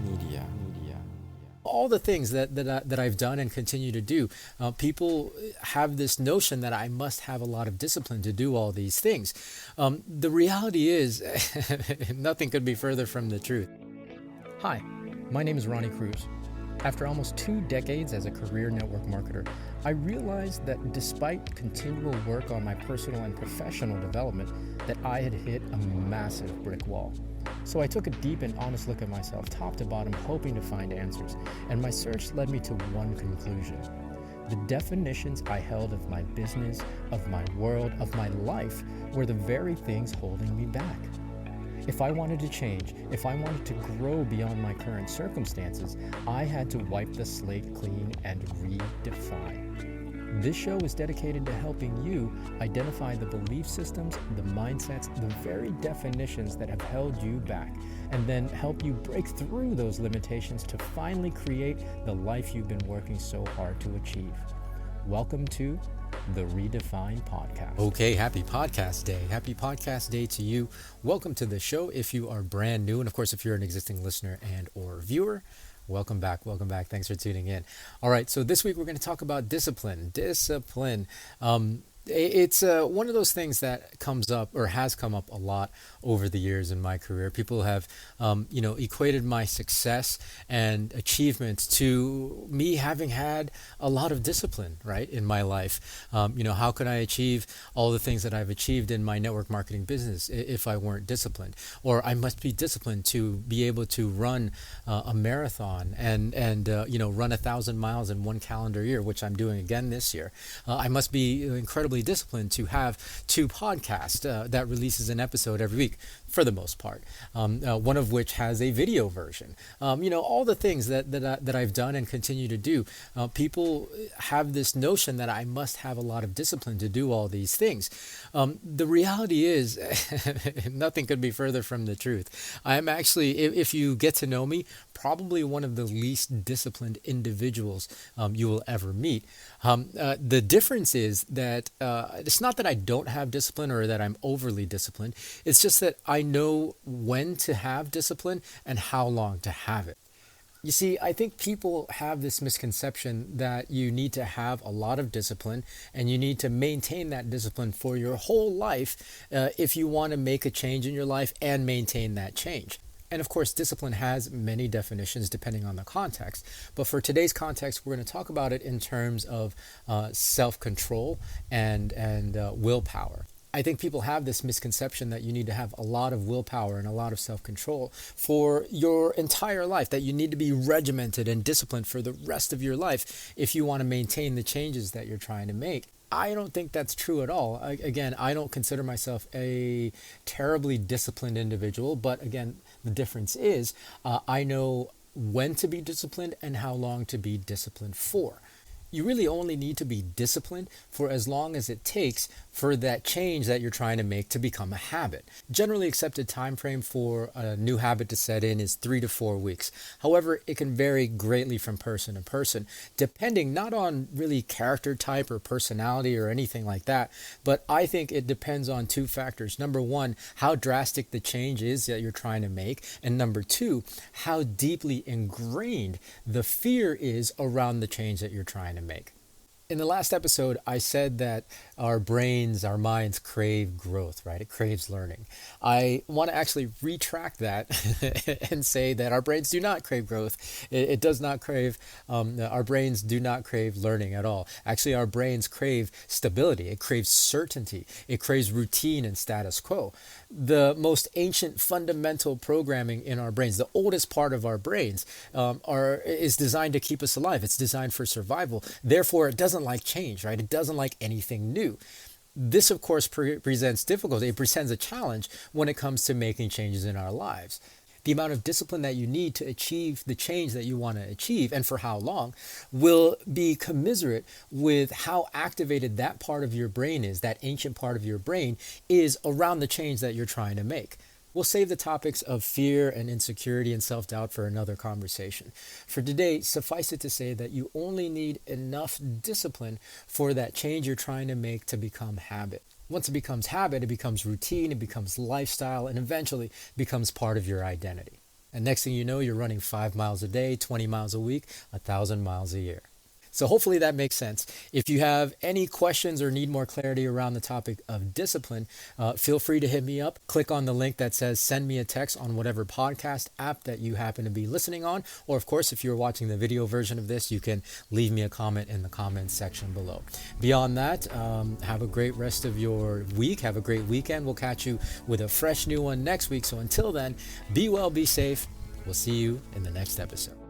Media. All the things that I've done and continue to do, people have this notion that I must have a lot of discipline to do all these things. The reality is, nothing could be further from the truth. Hi, my name is Ronnie Cruz. After almost 2 decades as a career network marketer, I realized that despite continual work on my personal and professional development, that I had hit a massive brick wall. So I took a deep and honest look at myself, top to bottom, hoping to find answers, and my search led me to one conclusion. The definitions I held of my business, of my world, of my life were the very things holding me back. If I wanted to change, if I wanted to grow beyond my current circumstances, I had to wipe the slate clean and redefine. This show is dedicated to helping you identify the belief systems, the mindsets, the very definitions that have held you back, and then help you break through those limitations to finally create the life you've been working so hard to achieve. Welcome to the Redefine Podcast. Okay, happy podcast day. Happy podcast day to you. Welcome to the show if you are brand new. And of course, if you're an existing listener and or viewer, welcome back. Thanks for tuning in. All right, so this week we're going to talk about discipline. It's one of those things that comes up or has come up a lot over the years in my career. People have, equated my success and achievements to me having had a lot of discipline, right, in my life. How can I achieve all the things that I've achieved in my network marketing business if I weren't disciplined? Or I must be disciplined to be able to run a marathon and run 1,000 miles in one calendar year, which I'm doing again this year. I must be incredibly disciplined to have 2 podcasts that releases an episode every week, for the most part, one of which has a video version. All the things that I've done and continue to do. People have this notion that I must have a lot of discipline to do all these things. The reality is, nothing could be further from the truth. I'm actually, if you get to know me, probably one of the least disciplined individuals you will ever meet. The difference is that it's not that I don't have discipline or that I'm overly disciplined. It's just that I know when to have discipline and how long to have it. You see, I think people have this misconception that you need to have a lot of discipline and you need to maintain that discipline for your whole life if you want to make a change in your life and maintain that change. And of course, discipline has many definitions depending on the context. But for today's context, we're going to talk about it in terms of self-control and willpower. I think people have this misconception that you need to have a lot of willpower and a lot of self-control for your entire life, that you need to be regimented and disciplined for the rest of your life if you want to maintain the changes that you're trying to make. I don't think that's true at all. Again, I don't consider myself a terribly disciplined individual, but again, the difference is I know when to be disciplined and how long to be disciplined for. You really only need to be disciplined for as long as it takes for that change that you're trying to make to become a habit. Generally accepted time frame for a new habit to set in is 3 to 4 weeks. However, it can vary greatly from person to person, depending not on really character type or personality or anything like that, but I think it depends on 2 factors. Number 1, how drastic the change is that you're trying to make, and number 2, how deeply ingrained the fear is around the change that you're trying to make. In the last episode, I said that our brains, our minds crave growth, right? It craves learning. I want to actually retract that and say that our brains do not crave growth. It does not crave, our brains do not crave learning at all. Actually, our brains crave stability. It craves certainty. It craves routine and status quo. The most ancient fundamental programming in our brains, the oldest part of our brains, is designed to keep us alive. It's designed for survival. Therefore, it doesn't like change, right? It doesn't like anything new. This, of course, presents difficulty. It presents a challenge when it comes to making changes in our lives. The amount of discipline that you need to achieve the change that you want to achieve and for how long will be commensurate with how activated that part of your brain is, that ancient part of your brain is around the change that you're trying to make. We'll save the topics of fear and insecurity and self-doubt for another conversation. For today, suffice it to say that you only need enough discipline for that change you're trying to make to become habit. Once it becomes habit, it becomes routine, it becomes lifestyle, and eventually becomes part of your identity. And next thing you know, you're running 5 miles a day, 20 miles a week, 1,000 miles a year. So hopefully that makes sense. If you have any questions or need more clarity around the topic of discipline, feel free to hit me up. Click on the link that says send me a text on whatever podcast app that you happen to be listening on. Or of course, if you're watching the video version of this, you can leave me a comment in the comments section below. Beyond that, have a great rest of your week. Have a great weekend. We'll catch you with a fresh new one next week. So until then, be well, be safe. We'll see you in the next episode.